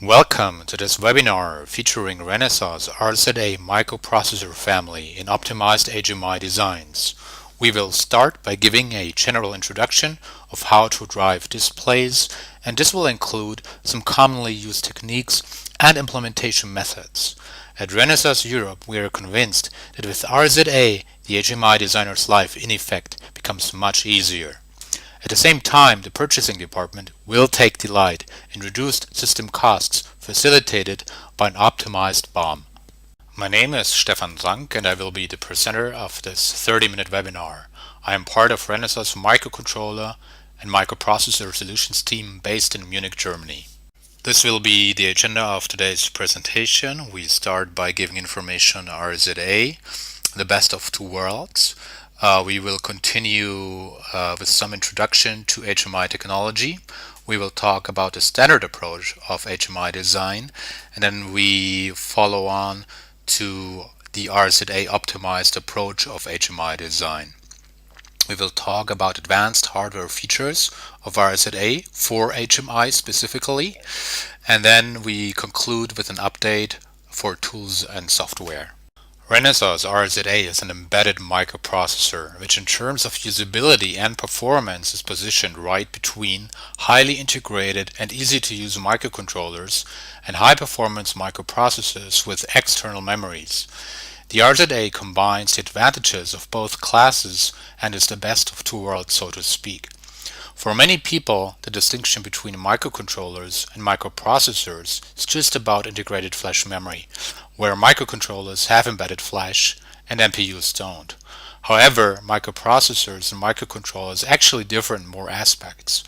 Welcome to this webinar featuring Renesas RZA microprocessor family in optimized HMI designs. We will start by giving a general introduction of how to drive displays, and this will include some commonly used techniques and implementation methods. At Renesas Europe, we are convinced that with RZA, the HMI designer's life in effect becomes much easier. At the same time, the purchasing department will take delight in reduced system costs facilitated by an optimized BOM. My name is Stefan Zank and I will be the presenter of this 30-minute webinar. I am part of Renesas microcontroller and microprocessor solutions team based in Munich, Germany. This will be the agenda of today's presentation. We start by giving information on RZA, the best of two worlds. We will continue with some introduction to HMI technology. We will talk about the standard approach of HMI design, and then we follow on to the RZA optimized approach of HMI design. We will talk about advanced hardware features of RZA for HMI specifically, and then we conclude with an update for tools and software. Renesas RZA is an embedded microprocessor which in terms of usability and performance is positioned right between highly integrated and easy to use microcontrollers and high-performance microprocessors with external memories. The RZA combines the advantages of both classes and is the best of two worlds, so to speak. For many people, the distinction between microcontrollers and microprocessors is just about integrated flash memory, where microcontrollers have embedded flash and MPUs don't. However, microprocessors and microcontrollers actually differ in more aspects.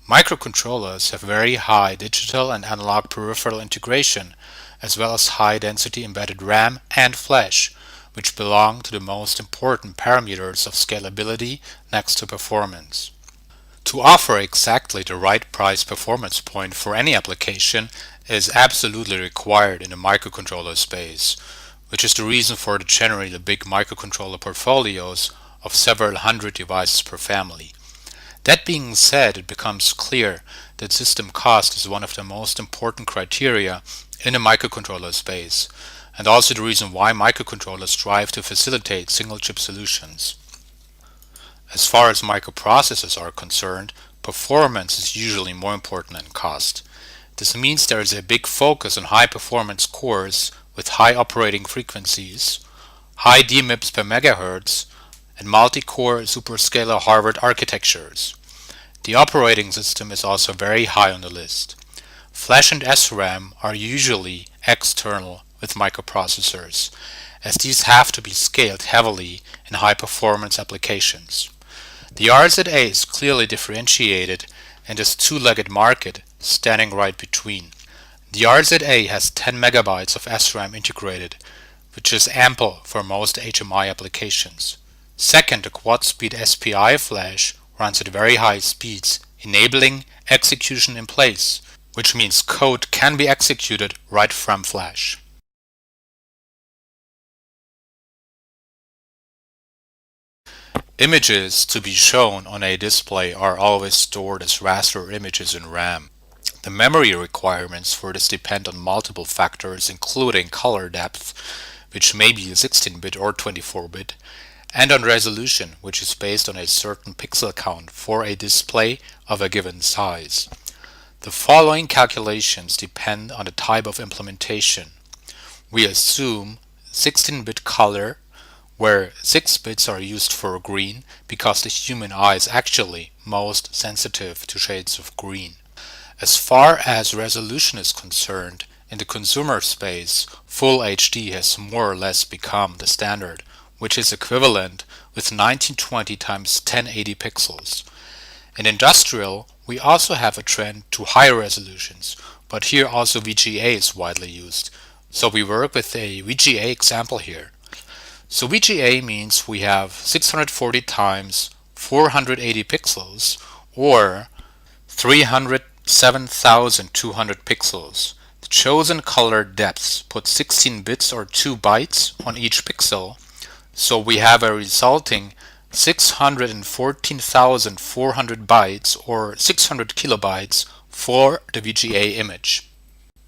Microcontrollers have very high digital and analog peripheral integration, as well as high-density embedded RAM and flash, which belong to the most important parameters of scalability next to performance. To offer exactly the right price performance point for any application is absolutely required in the microcontroller space, which is the reason for the generally big microcontroller portfolios of several hundred devices per family. That being said, it becomes clear that system cost is one of the most important criteria in the microcontroller space, and also the reason why microcontrollers strive to facilitate single-chip solutions. As far as microprocessors are concerned, performance is usually more important than cost. This means there is a big focus on high-performance cores with high operating frequencies, high DMIPS per megahertz, and multi-core superscalar Harvard architectures. The operating system is also very high on the list. Flash and SRAM are usually external with microprocessors, as these have to be scaled heavily in high-performance applications. The RZA is clearly differentiated in this two-legged market standing right between. The RZA has 10 megabytes of SRAM integrated, which is ample for most HMI applications. Second, the quad-speed SPI flash runs at very high speeds, enabling execution in place, which means code can be executed right from flash. Images to be shown on a display are always stored as raster images in RAM. The memory requirements for this depend on multiple factors including color depth, which may be 16-bit or 24-bit, and on resolution, which is based on a certain pixel count for a display of a given size. The following calculations depend on the type of implementation. We assume 16-bit color, where 6 bits are used for green because the human eye is actually most sensitive to shades of green. As far as resolution is concerned, in the consumer space, Full HD has more or less become the standard, which is equivalent with 1920 x 1080 pixels. In industrial, we also have a trend to higher resolutions, but here also VGA is widely used, so we work with a VGA example here. So VGA means we have 640 times 480 pixels or 307,200 pixels. The chosen color depths put 16 bits or 2 bytes on each pixel, so we have a resulting 614,400 bytes or 600 kilobytes for the VGA image.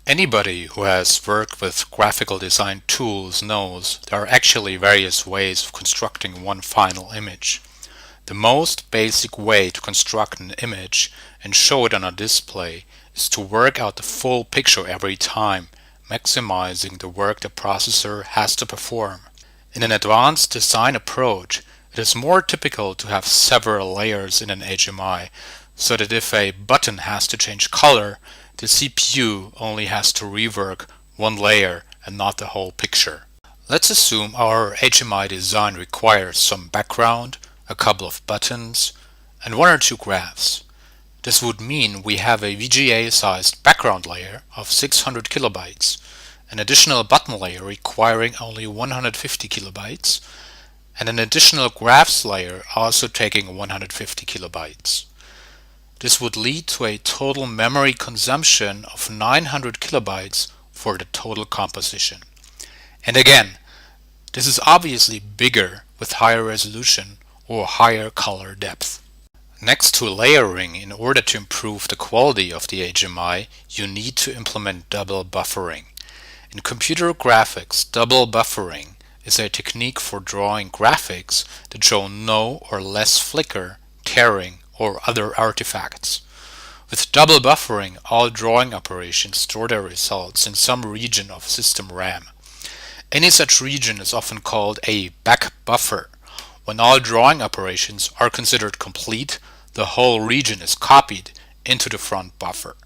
Anybody who has worked with graphical design tools knows there are actually various ways of constructing one final image. The most basic way to construct an image and show it on a display is to work out the full picture every time, maximizing the work the processor has to perform. In an advanced design approach, it is more typical to have several layers in an HMI, so that if a button has to change color, the CPU only has to rework one layer and not the whole picture. Let's assume our HMI design requires some background, a couple of buttons, and one or two graphs. This would mean we have a VGA-sized background layer of 600 kilobytes, an additional button layer requiring only 150 kilobytes, and an additional graphs layer also taking 150 kilobytes. This would lead to a total memory consumption of 900 kilobytes for the total composition. And again, this is obviously bigger with higher resolution or higher color depth. Next to layering, in order to improve the quality of the HMI, you need to implement double buffering. In computer graphics, double buffering is a technique for drawing graphics that show no or less flicker, tearing, or other artifacts. With double buffering, all drawing operations store their results in some region of system RAM. Any such region is often called a back buffer. When all drawing operations are considered complete, the whole region is copied into the front buffer.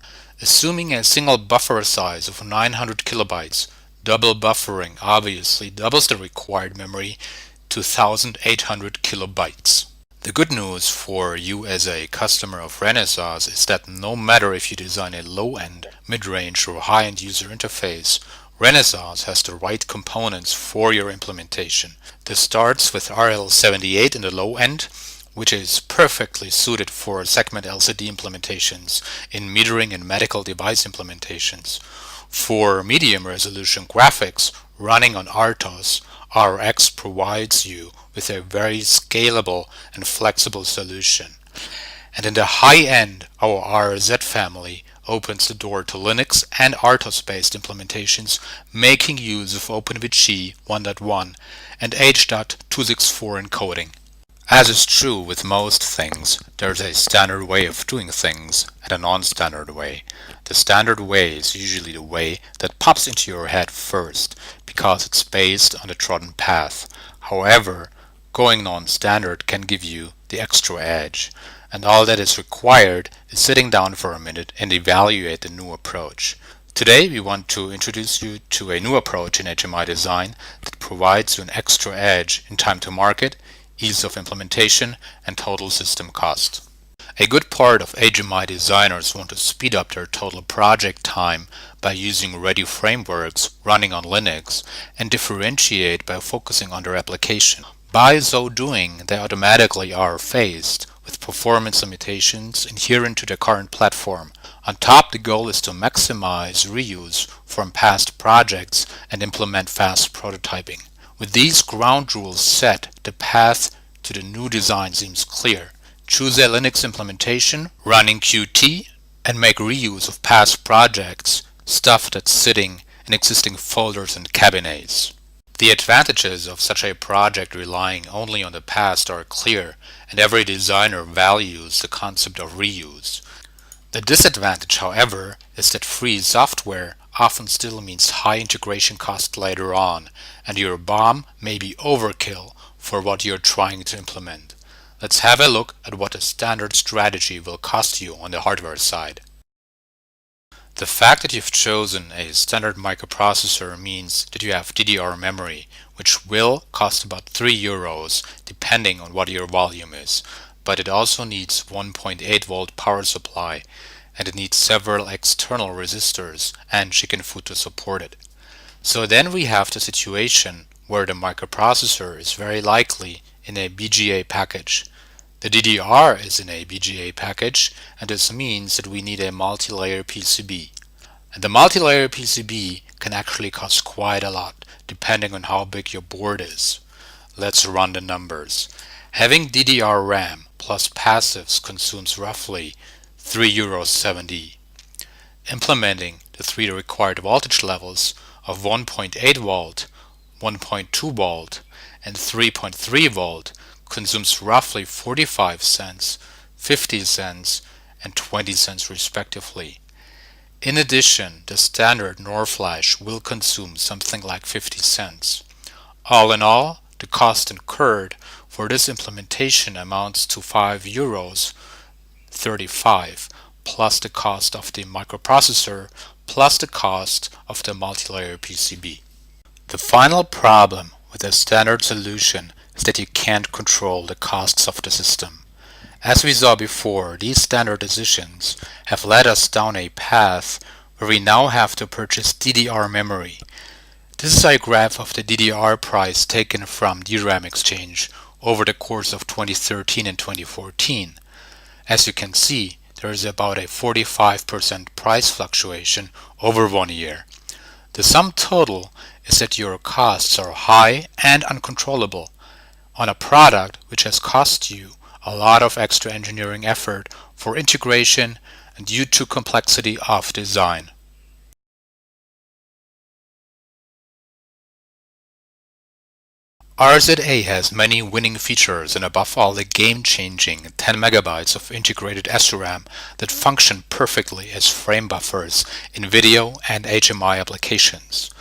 Assuming a single buffer size of 900 kilobytes, double buffering obviously doubles the required memory to 1800 kilobytes. The good news for you as a customer of Renesas is that no matter if you design a low-end, mid-range or high-end user interface, Renesas has the right components for your implementation. This starts with RL78 in the low end, which is perfectly suited for segment LCD implementations in metering and medical device implementations. For medium resolution graphics running on RTOS, RX provides you with a very scalable and flexible solution. And in the high end, our RZ family opens the door to Linux and RTOS-based implementations, making use of OpenVG 1.1 and H.264 encoding. As is true with most things, there's a standard way of doing things and a non-standard way. The standard way is usually the way that pops into your head first, because it's based on the trodden path. However, going non-standard can give you the extra edge, and all that is required is sitting down for a minute and evaluate the new approach. Today we want to introduce you to a new approach in HMI design that provides you an extra edge in time to market, ease of implementation, and total system cost. A good part of HMI designers want to speed up their total project time by using ready frameworks running on Linux and differentiate by focusing on their application. By so doing, they automatically are faced with performance limitations inherent to their current platform. On top, the goal is to maximize reuse from past projects and implement fast prototyping. With these ground rules set, the path to the new design seems clear. Choose a Linux implementation, running Qt, and make reuse of past projects, stuff that's sitting in existing folders and cabinets. The advantages of such a project relying only on the past are clear, and every designer values the concept of reuse. The disadvantage, however, is that free software often still means high integration cost later on, and your BOM may be overkill for what you're trying to implement. Let's have a look at what a standard strategy will cost you on the hardware side. The fact that you've chosen a standard microprocessor means that you have DDR memory, which will cost about €3 depending on what your volume is, but it also needs 1.8 volt power supply, and it needs several external resistors and chicken food to support it. So then we have the situation where the microprocessor is very likely in a BGA package. The DDR is in a BGA package, and this means that we need a multi-layer PCB. And the multi-layer PCB can actually cost quite a lot, depending on how big your board is. Let's run the numbers. Having DDR RAM plus passives consumes roughly €3.70. Implementing the three required voltage levels of 1.8 volt, 1.2 volt, and 3.3 volt consumes roughly 45 cents, 50 cents, and 20 cents respectively. In addition, the standard NOR flash will consume something like 50 cents. All in all, the cost incurred for this implementation amounts to €5 35 plus the cost of the microprocessor plus the cost of the multilayer PCB. The final problem with a standard solution is that you can't control the costs of the system. As we saw before, these standard decisions have led us down a path where we now have to purchase DDR memory. This is a graph of the DDR price taken from DRAM exchange over the course of 2013 and 2014. As you can see, there is about a 45% price fluctuation over 1 year. The sum total is that your costs are high and uncontrollable on a product which has cost you a lot of extra engineering effort for integration and due to complexity of design. RZA has many winning features and above all the game-changing 10 megabytes of integrated SRAM that function perfectly as frame buffers in video and HMI applications.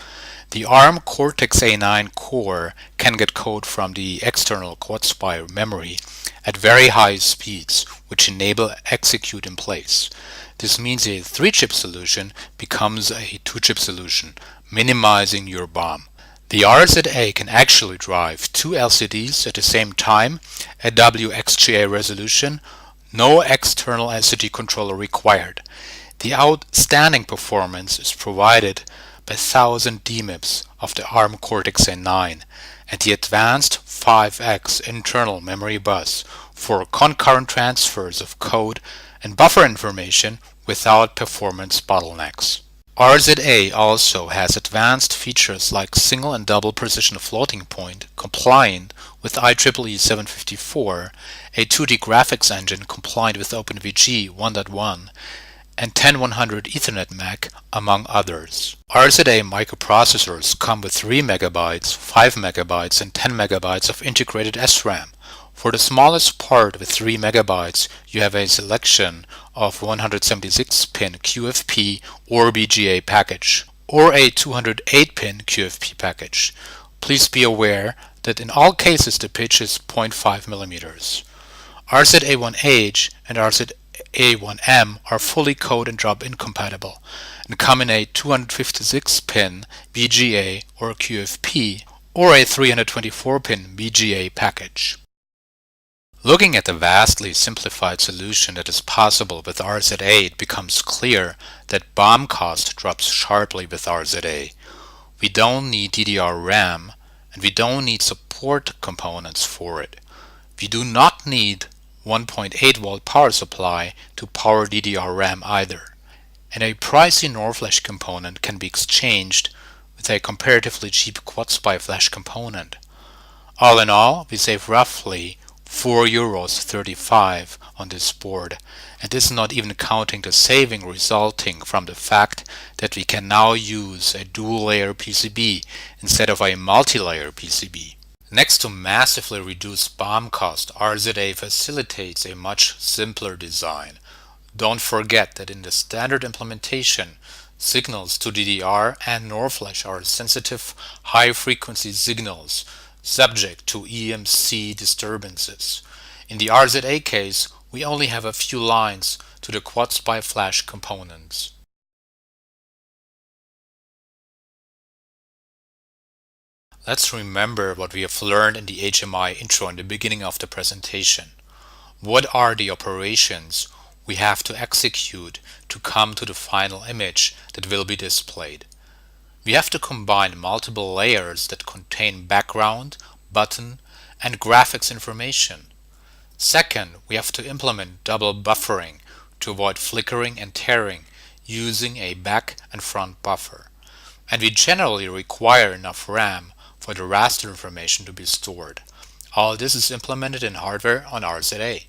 The ARM Cortex-A9 core can get code from the external quad-spire memory at very high speeds, which enable execute in place. This means a 3-chip solution becomes a 2-chip solution, minimizing your BOM. The RZA can actually drive 2 LCDs at the same time at WXGA resolution, no external LCD controller required. The outstanding performance is provided by 1000 DMIPS of the ARM Cortex-A9 and the advanced 5X internal memory bus for concurrent transfers of code and buffer information without performance bottlenecks. RZA also has advanced features like single and double precision floating point compliant with IEEE 754, a 2D graphics engine compliant with OpenVG 1.1, and 10100 Ethernet MAC, among others. RZA microprocessors come with 3 megabytes, 5 megabytes, and 10 megabytes of integrated SRAM. For the smallest part with 3 megabytes, you have a selection of 176-pin QFP or BGA package, or a 208-pin QFP package. Please be aware that in all cases the pitch is 0.5 millimeters. RZA1H and RZA1M are fully code and drop-in compatible and come in a 256-pin BGA or QFP or a 324-pin BGA package. Looking at the vastly simplified solution that is possible with RZA, it becomes clear that BOM cost drops sharply with RZA. We don't need DDR RAM and we don't need support components for it. We do not need 1.8 volt power supply to power DDR RAM either. And a pricey NOR flash component can be exchanged with a comparatively cheap quad-spire flash component. All in all, we save roughly €4.35 on this board, and this is not even counting the saving resulting from the fact that we can now use a dual-layer PCB instead of a multi-layer PCB. Next to massively reduced BOM cost, RZA facilitates a much simpler design. Don't forget that in the standard implementation, signals to DDR and NOR flash are sensitive high-frequency signals subject to EMC disturbances. In the RZA case, we only have a few lines to the quad-spire flash components. Let's remember what we have learned in the HMI intro in the beginning of the presentation. What are the operations we have to execute to come to the final image that will be displayed? We have to combine multiple layers that contain background, button, and graphics information. Second, we have to implement double buffering to avoid flickering and tearing using a back and front buffer. And we generally require enough RAM for the raster information to be stored. All this is implemented in hardware on RZA.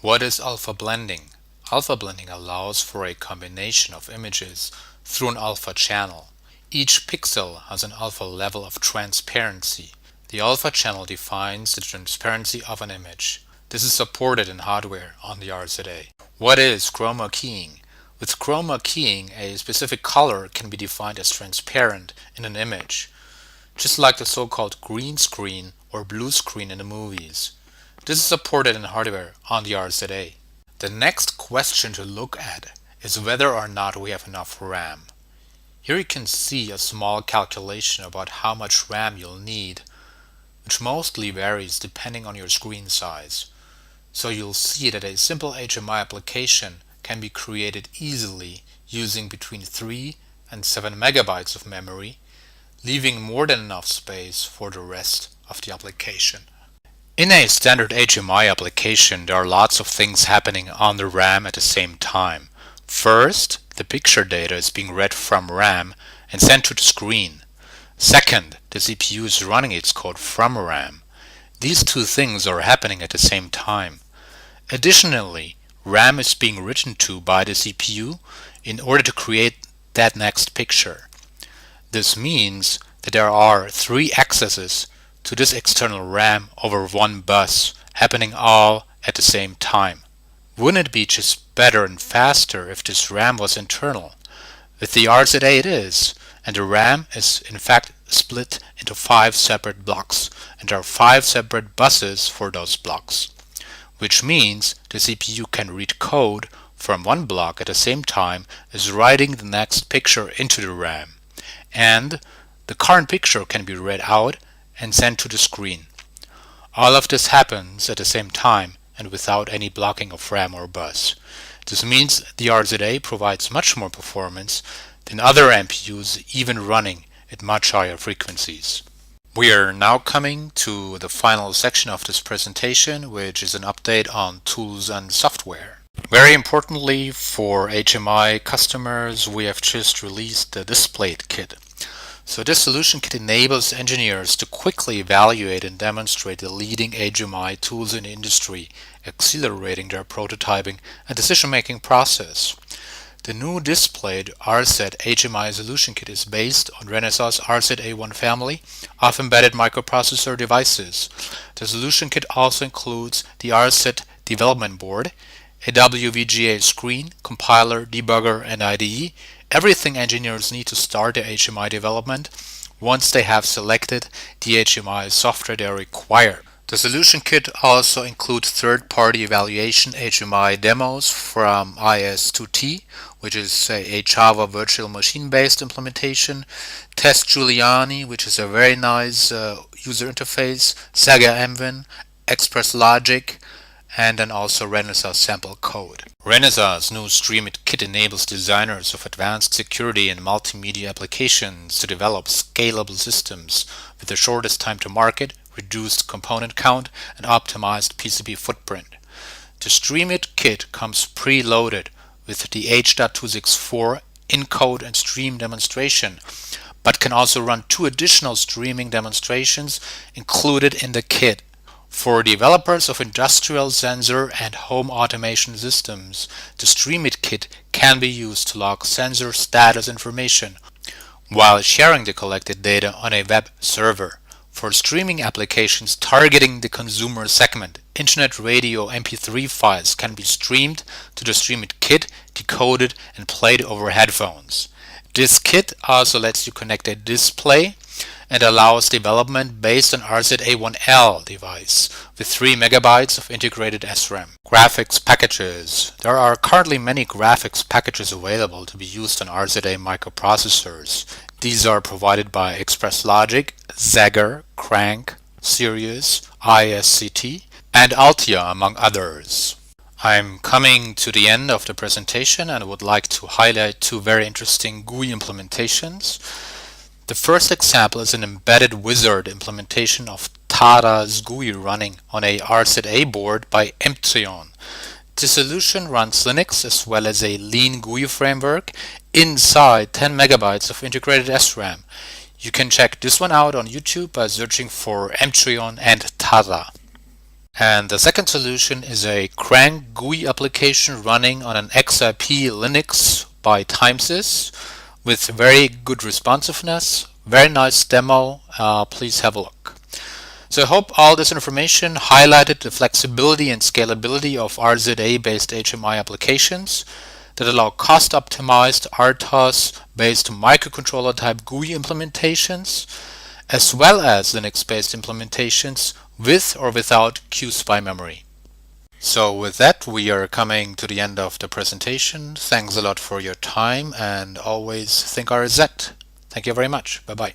What is alpha blending? Alpha blending allows for a combination of images through an alpha channel. Each pixel has an alpha level of transparency. The alpha channel defines the transparency of an image. This is supported in hardware on the RZA. What is chroma keying? With chroma keying, a specific color can be defined as transparent in an image, just like the so-called green screen or blue screen in the movies. This is supported in hardware on the RZA. The next question to look at is whether or not we have enough RAM. Here you can see a small calculation about how much RAM you'll need, which mostly varies depending on your screen size. So you'll see that a simple HMI application can be created easily using between 3 and 7 megabytes of memory, leaving more than enough space for the rest of the application. In a standard HMI application, there are lots of things happening on the RAM at the same time. First, the picture data is being read from RAM and sent to the screen. Second, the CPU is running its code from RAM. These two things are happening at the same time. Additionally, RAM is being written to by the CPU in order to create that next picture. This means that there are 3 accesses to this external RAM over one bus happening all at the same time. Wouldn't it be just better and faster if this RAM was internal? With the RZA it is, and the RAM is in fact split into 5 separate blocks, and there are 5 separate buses for those blocks, which means the CPU can read code from one block at the same time as writing the next picture into the RAM, and the current picture can be read out and sent to the screen. All of this happens at the same time and without any blocking of RAM or bus. This means the RZA provides much more performance than other MPUs even running at much higher frequencies. We are now coming to the final section of this presentation, which is an update on tools and software. Very importantly for HMI customers, we have just released the Display Kit. So this solution kit enables engineers to quickly evaluate and demonstrate the leading HMI tools in the industry, accelerating their prototyping and decision-making process. The new displayed RZ HMI solution kit is based on Renesas RZA1 family of embedded microprocessor devices. The solution kit also includes the RZ development board, a WVGA screen, compiler, debugger, and IDE, everything engineers need to start their HMI development once they have selected the HMI software they require. The solution kit also includes third-party evaluation HMI demos from IS2T, which is a Java virtual machine-based implementation, Test Giuliani, which is a very nice user interface, Sega MWin, Express Logic, and then also Renesas sample code. Renesas' new Stream It kit enables designers of advanced security and multimedia applications to develop scalable systems with the shortest time to market, reduced component count, and optimized PCB footprint. The Stream It kit comes preloaded with the H.264 encode and stream demonstration, but can also run 2 additional streaming demonstrations included in the kit. For developers of industrial sensor and home automation systems, the Stream It kit can be used to log sensor status information while sharing the collected data on a web server. For streaming applications targeting the consumer segment, Internet radio MP3 files can be streamed to the Stream It kit, decoded, and played over headphones. This kit also lets you connect a display and allows development based on RZA1L device with 3 megabytes of integrated SRAM. Graphics packages. There are currently many graphics packages available to be used on RZA microprocessors. These are provided by Express Logic, Zagger, Crank, Sirius, ISCT, and Altia, among others. I'm coming to the end of the presentation and would like to highlight 2 very interesting GUI implementations. The first example is an embedded wizard implementation of Tada's GUI running on a RZA board by Emptreon. The solution runs Linux as well as a lean GUI framework inside 10 megabytes of integrated SRAM. You can check this one out on YouTube by searching for Emptreon and Tada. And the second solution is a Crank GUI application running on an XRP Linux by Timesys with very good responsiveness. Very nice demo. Please have a look. So I hope all this information highlighted the flexibility and scalability of RZA-based HMI applications that allow cost-optimized RTOS-based microcontroller-type GUI implementations, as well as Linux-based implementations with or without QSPI memory. So with that, we are coming to the end of the presentation. Thanks a lot for your time, and always think RZ. Thank you very much. Bye-bye.